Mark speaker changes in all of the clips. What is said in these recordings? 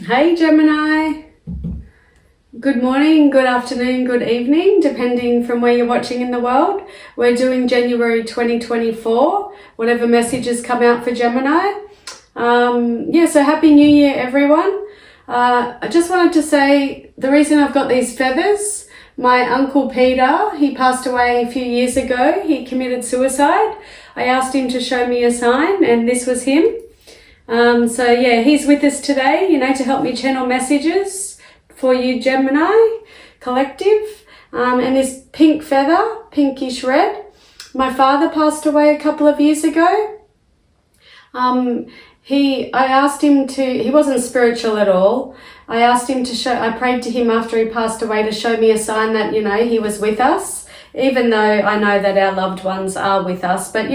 Speaker 1: Hey Gemini, good morning, good afternoon, good evening, depending from where you're watching in the world. We're doing January 2024, whatever messages come out for Gemini. So Happy New Year everyone. I just wanted to say the reason I've got these feathers, my uncle Peter, he passed away a few years ago. He committed suicide. I asked him to show me a sign and this was him. He's with us today, to help me channel messages for you Gemini collective. And this pink feather, pinkish red. My father passed away a couple of years ago. I asked him he wasn't spiritual at all. I prayed to him after he passed away to show me a sign that, he was with us, even though I know that our loved ones are with us. But,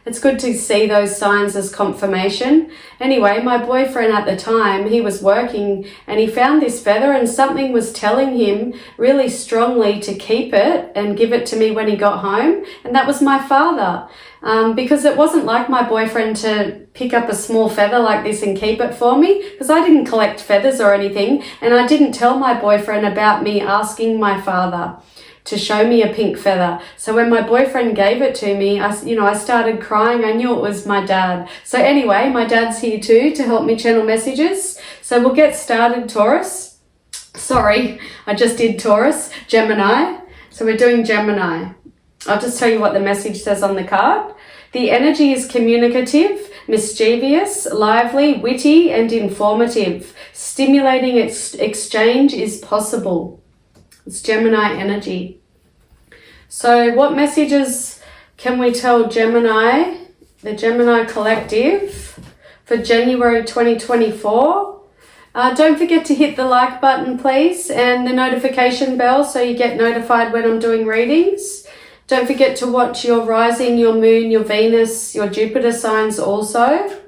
Speaker 1: it's good to see those signs as confirmation. Anyway, my boyfriend at the time, he was working and he found this feather and something was telling him really strongly to keep it and give it to me when he got home. And that was my father. Because it wasn't like my boyfriend to pick up a small feather like this and keep it for me, because I didn't collect feathers or anything, and I didn't tell my boyfriend about me asking my father to show me a pink feather. So when my boyfriend gave it to me, I started crying. I knew it was my dad. So anyway, my dad's here too to help me channel messages. So we'll get started, Taurus. Sorry, I just did Taurus, Gemini. So we're doing Gemini. I'll just tell you what the message says on the card. The energy is communicative, mischievous, lively, witty, and informative. Stimulating exchange is possible. It's Gemini energy. So what messages can we tell Gemini, the Gemini collective, for January 2024? Don't forget to hit the like button, please, and the notification bell so you get notified when I'm doing readings. Don't forget to watch your rising, your moon, your Venus, your Jupiter signs also.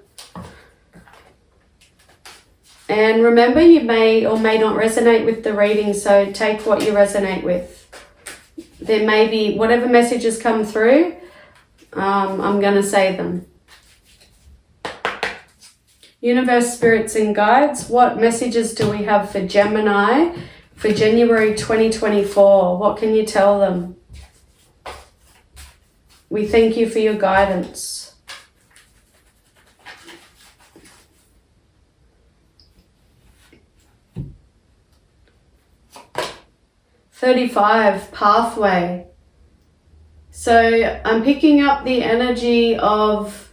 Speaker 1: And remember, you may or may not resonate with the reading, so take what you resonate with. There may be, whatever messages come through, I'm going to say them. Universe, spirits and guides, what messages do we have for Gemini for January 2024? What can you tell them? We thank you for your guidance. Pathway. So I'm picking up the energy of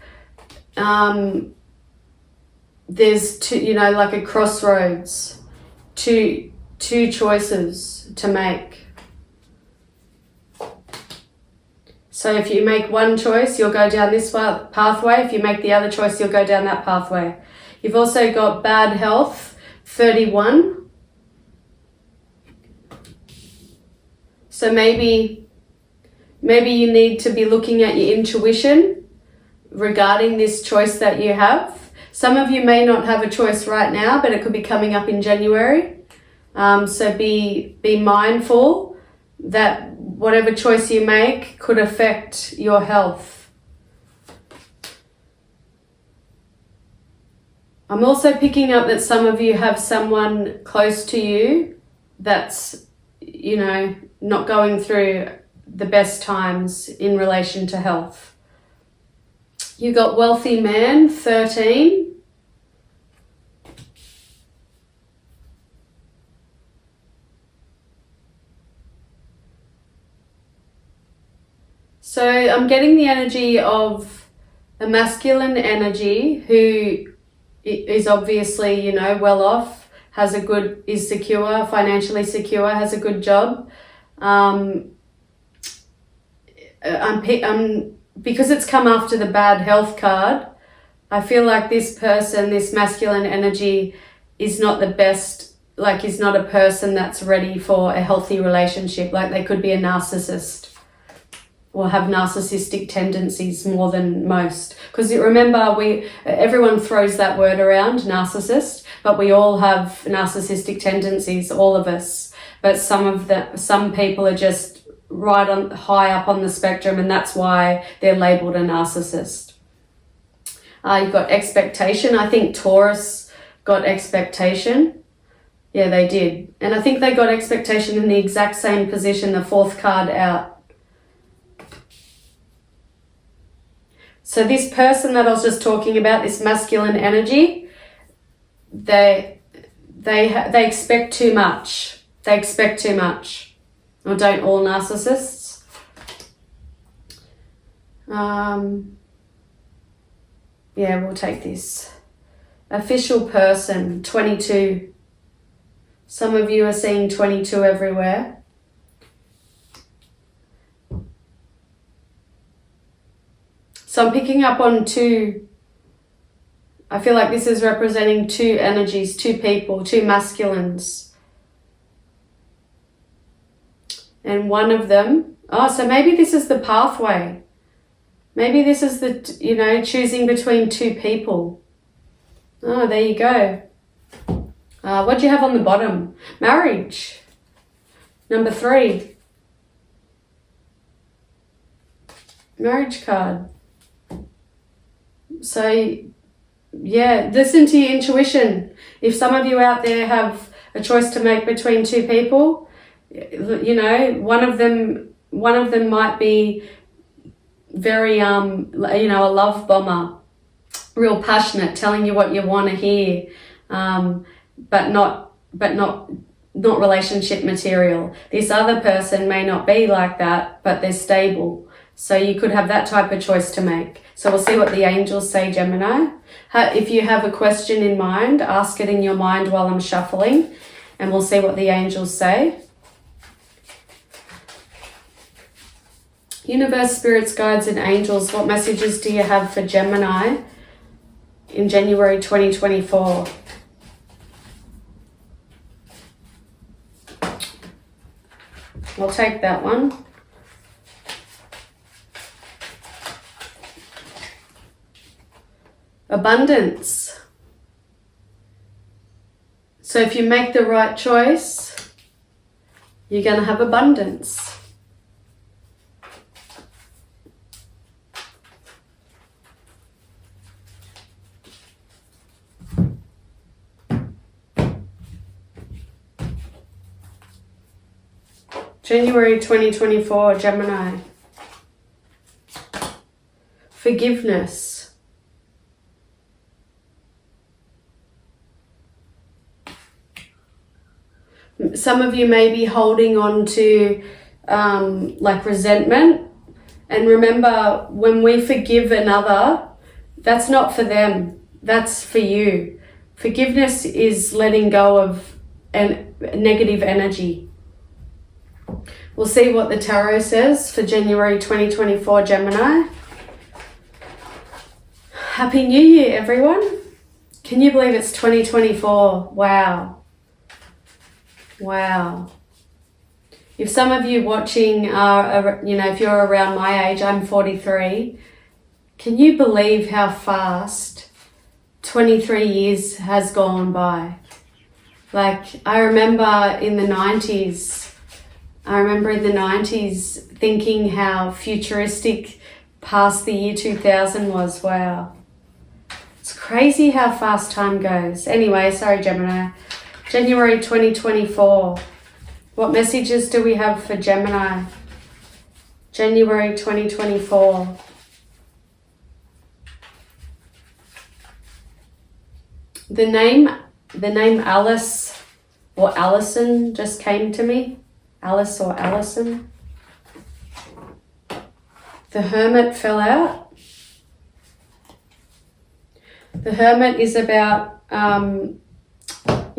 Speaker 1: there's two, like a crossroads, two choices to make. So if you make one choice, you'll go down this pathway. If you make the other choice, you'll go down that pathway. You've also got bad health, 31. So maybe you need to be looking at your intuition regarding this choice that you have. Some of you may not have a choice right now, but it could be coming up in January. So be mindful that whatever choice you make could affect your health. I'm also picking up that some of you have someone close to you that's, not going through the best times in relation to health. You got wealthy man, 13. So I'm getting the energy of a masculine energy who is obviously, well off, is secure, financially secure, has a good job. Because it's come after the bad health card, I feel like this person, this masculine energy, is not the best, is not a person that's ready for a healthy relationship. Like they could be a narcissist or have narcissistic tendencies more than most. Because remember, everyone throws that word around, narcissist, but we all have narcissistic tendencies, all of us. But some people are just high up on the spectrum, and that's why they're labeled a narcissist. You've got expectation. I think Taurus got expectation. Yeah, they did. And I think they got expectation in the exact same position, the fourth card out. So this person that I was just talking about, this masculine energy, they expect too much. They expect too much. Or don't all narcissists? Yeah, we'll take this. Official person, 22. Some of you are seeing 22 everywhere. So I'm picking up on two. I feel like this is representing two energies, two people, two masculines. And one of them, so maybe this is the pathway. Maybe this is the, choosing between two people. Oh, there you go. What do you have on the bottom? Marriage. Number 3. Marriage card. So, yeah, listen to your intuition. If some of you out there have a choice to make between two people, one of them might be very, a love bomber, real passionate, telling you what you want to hear, but not relationship material. This other person may not be like that, but they're stable. So you could have that type of choice to make. So we'll see what the angels say, Gemini. If you have a question in mind, ask it in your mind while I'm shuffling, and we'll see what the angels say. Universe, spirits, guides, and angels, what messages do you have for Gemini in January 2024? I'll take that one. Abundance. So if you make the right choice, you're going to have abundance. January 2024, Gemini. Forgiveness. Some of you may be holding on to resentment. And remember, when we forgive another, that's not for them. That's for you. Forgiveness is letting go of negative energy. We'll see what the tarot says for January 2024, Gemini. Happy New Year, everyone. Can you believe it's 2024? Wow. Wow. If some of you watching are, if you're around my age, I'm 43, can you believe how fast 23 years has gone by? I remember in the 90s, thinking how futuristic past the year 2000 was. Wow. It's crazy how fast time goes. Anyway, sorry, Gemini. January 2024. What messages do we have for Gemini? January 2024. The name Alice or Allison just came to me. Alice or Allison. The Hermit fell out. The Hermit is about,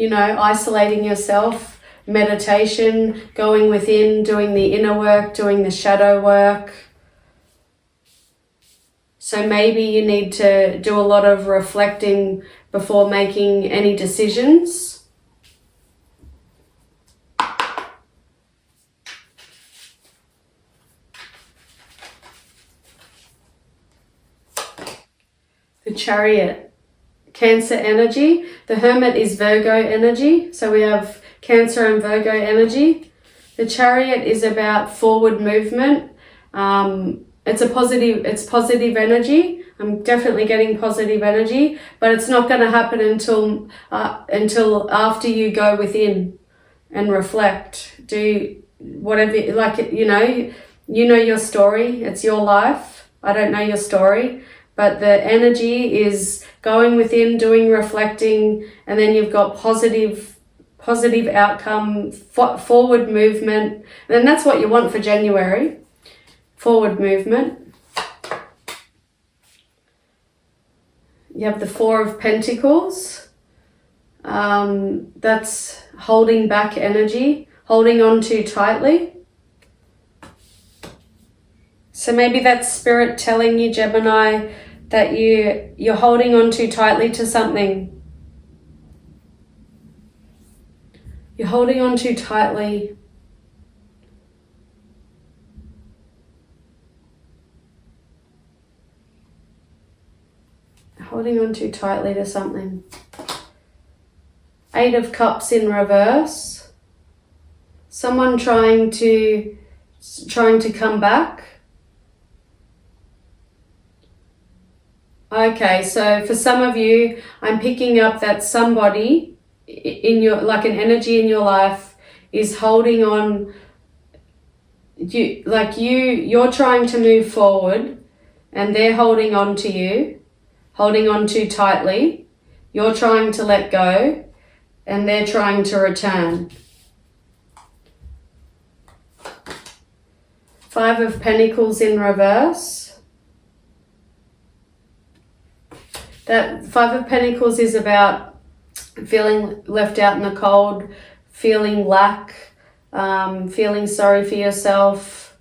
Speaker 1: isolating yourself, meditation, going within, doing the inner work, doing the shadow work. So maybe you need to do a lot of reflecting before making any decisions. The Chariot, Cancer energy. The Hermit is Virgo energy. So we have Cancer and Virgo energy. The Chariot is about forward movement. It's positive energy. I'm definitely getting positive energy, but it's not going to happen until after you go within and reflect. Do whatever, like, you know your story. It's your life. I don't know your story, but the energy is going within, doing reflecting, and then you've got positive outcome, forward movement, and that's what you want for January. Forward movement. You have the Four of Pentacles. That's holding back energy, holding on too tightly. So maybe that's spirit telling you, Gemini, that you're holding on too tightly to something. You're holding on too tightly. Holding on too tightly to something. Eight of Cups in reverse. Someone trying to come back. Okay, so for some of you, I'm picking up that somebody in your, like an energy in your life, is holding on. You're trying to move forward, and they're holding on to you. Holding on too tightly. You're trying to let go, and they're trying to return. Five of Pentacles in reverse. That Five of Pentacles is about feeling left out in the cold, feeling lack, feeling sorry for yourself,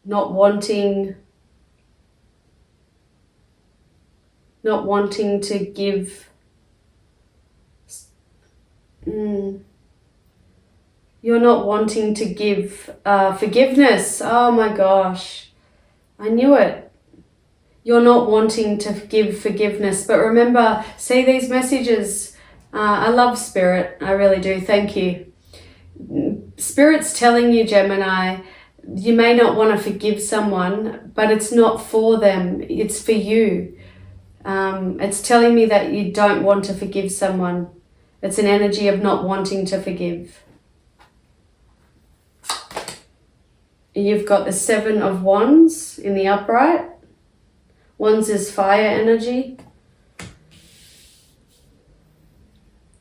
Speaker 1: not wanting to give. You're not wanting to give forgiveness. Oh my gosh, I knew it. You're not wanting to give forgiveness. But remember, see these messages. I love Spirit. I really do. Thank you. Spirit's telling you, Gemini, you may not want to forgive someone, but it's not for them. It's for you. It's telling me that you don't want to forgive someone. It's an energy of not wanting to forgive. You've got the Seven of Wands in the upright. Wands is fire energy.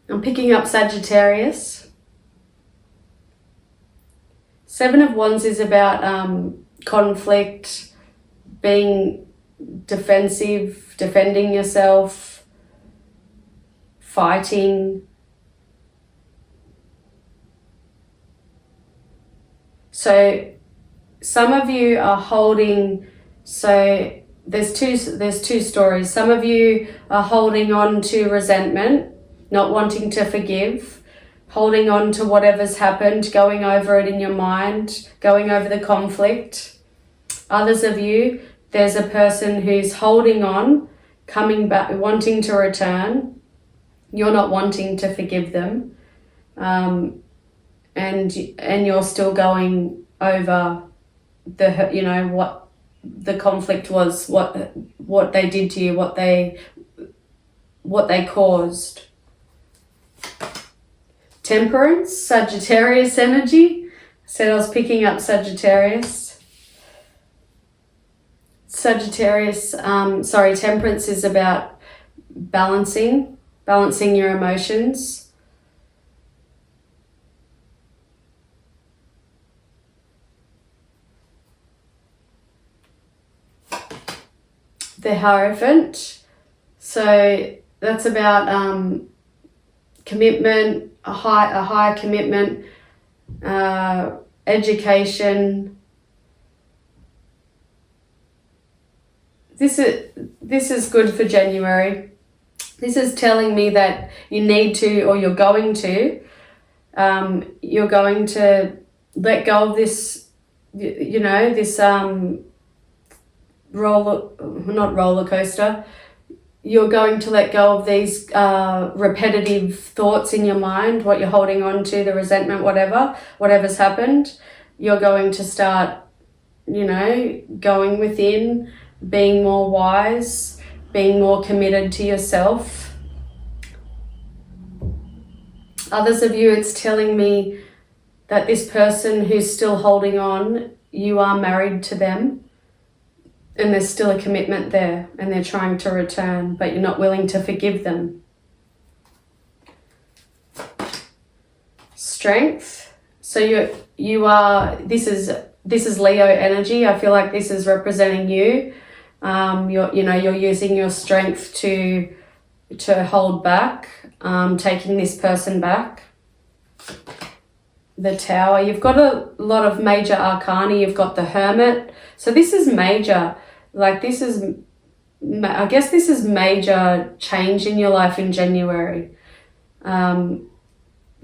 Speaker 1: I'm picking up Sagittarius. Seven of Wands is about conflict, being defensive, defending yourself, fighting. So some of you are holding, so there's two stories. Some of you are holding on to resentment, not wanting to forgive, holding on to whatever's happened, going over it in your mind, going over the conflict. Others of you, there's a person who's holding on, coming back, wanting to return. You're not wanting to forgive them. And you're still going over what the conflict was, what they did to you, what they caused. Temperance, Sagittarius energy. I said I was picking up Sagittarius. Temperance is about balancing your emotions. The Hierophant. So that's about commitment, a high commitment, education. This is good for January. This is telling me that you need to, or you're going to let go of this, this not roller coaster. You're going to let go of these repetitive thoughts in your mind, what you're holding on to, the resentment, whatever's happened. You're going to start, going within, being more wise, being more committed to yourself. Others of you, it's telling me that this person who's still holding on, you are married to them and there's still a commitment there and they're trying to return, but you're not willing to forgive them. Strength. So you are, this is Leo energy. I feel like this is representing you. You're using your strength to hold back, taking this person back. The Tower. You've got a lot of major arcana. You've got the Hermit. So this is major. Like this is, I guess this is major change in your life in January.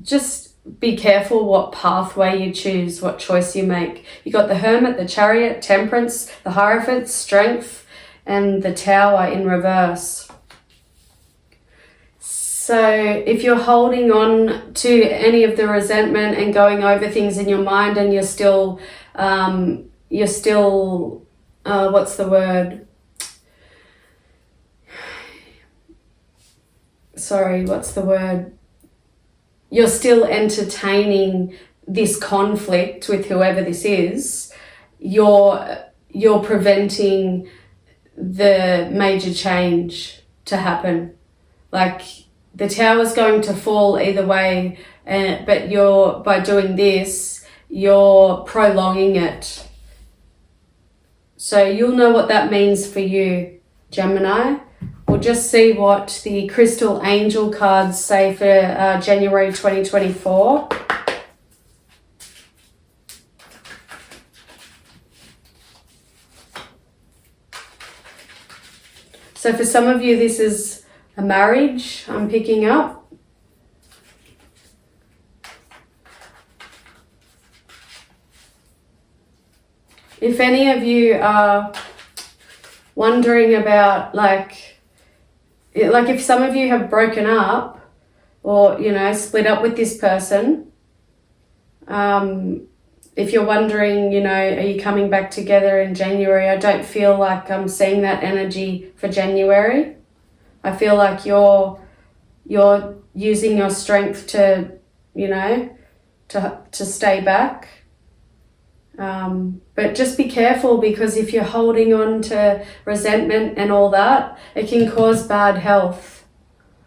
Speaker 1: Just be careful what pathway you choose, what choice you make. You got the Hermit, the Chariot, Temperance, the Hierophant, Strength, and the Tower in reverse. So if you're holding on to any of the resentment and going over things in your mind and you're still what's the word? Sorry, what's the word? You're still entertaining this conflict with whoever this is, you're preventing the major change to happen. Like the Tower's going to fall either way, but by doing this, you're prolonging it. So you'll know what that means for you, Gemini. We'll just see what the crystal angel cards say for January 2024. So for some of you, this is a marriage I'm picking up. If any of you are wondering about like if some of you have broken up or, split up with this person, if you're wondering, are you coming back together in January? I don't feel like I'm seeing that energy for January. I feel like you're using your strength to stay back. But just be careful, because if you're holding on to resentment and all that, it can cause bad health.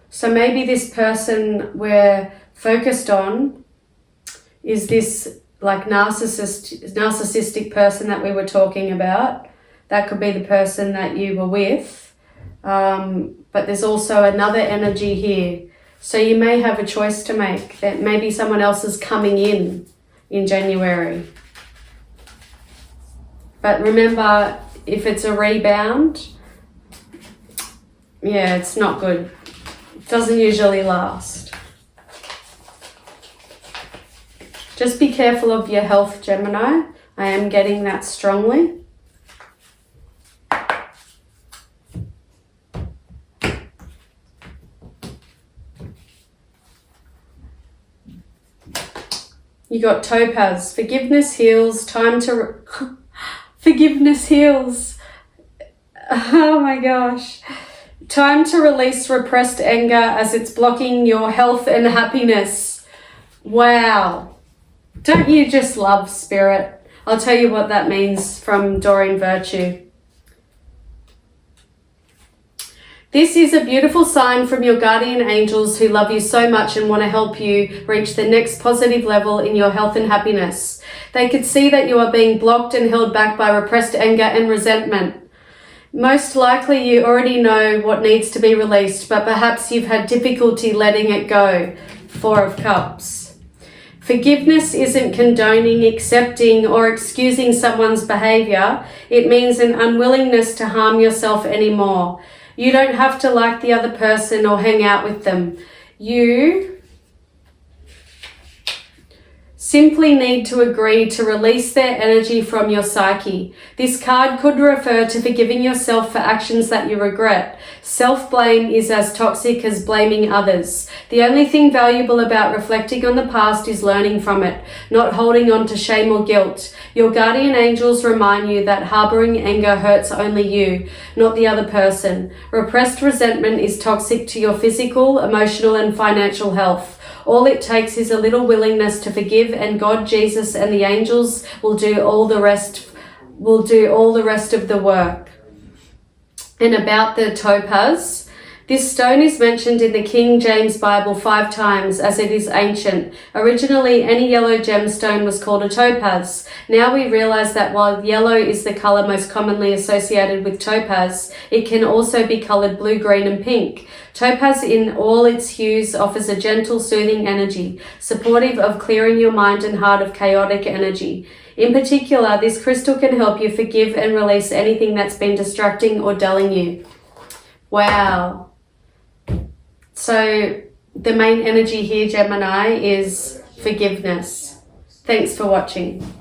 Speaker 1: So maybe this person we're focused on is this like narcissistic person that we were talking about. That could be the person that you were with. But there's also another energy here. So you may have a choice to make, that maybe someone else is coming in January. But remember, if it's a rebound, it's not good. It doesn't usually last. Just be careful of your health, Gemini. I am getting that strongly. You got Topaz. Forgiveness heals. Time to... Forgiveness heals. Oh my gosh. Time to release repressed anger as it's blocking your health and happiness. Wow. Don't you just love Spirit? I'll tell you what that means from Doreen Virtue. This is a beautiful sign from your guardian angels who love you so much and want to help you reach the next positive level in your health and happiness. They could see that you are being blocked and held back by repressed anger and resentment. Most likely you already know what needs to be released, but perhaps you've had difficulty letting it go. 4 of Cups. Forgiveness isn't condoning, accepting, or excusing someone's behavior. It means an unwillingness to harm yourself anymore. You don't have to like the other person or hang out with them. You simply need to agree to release their energy from your psyche. This card could refer to forgiving yourself for actions that you regret. Self-blame is as toxic as blaming others. The only thing valuable about reflecting on the past is learning from it, not holding on to shame or guilt. Your guardian angels remind you that harboring anger hurts only you, not the other person. Repressed resentment is toxic to your physical, emotional, and financial health. All it takes is a little willingness to forgive, and God, Jesus, and the angels will do all the rest of the work. And about the topaz, this stone is mentioned in the King James Bible 5 times as it is ancient. Originally, any yellow gemstone was called a topaz. Now we realize that while yellow is the color most commonly associated with topaz, it can also be colored blue, green, and pink. Topaz in all its hues offers a gentle, soothing energy, supportive of clearing your mind and heart of chaotic energy. In particular, this crystal can help you forgive and release anything that's been distracting or dulling you. Wow. So the main energy here, Gemini, is forgiveness. Thanks for watching.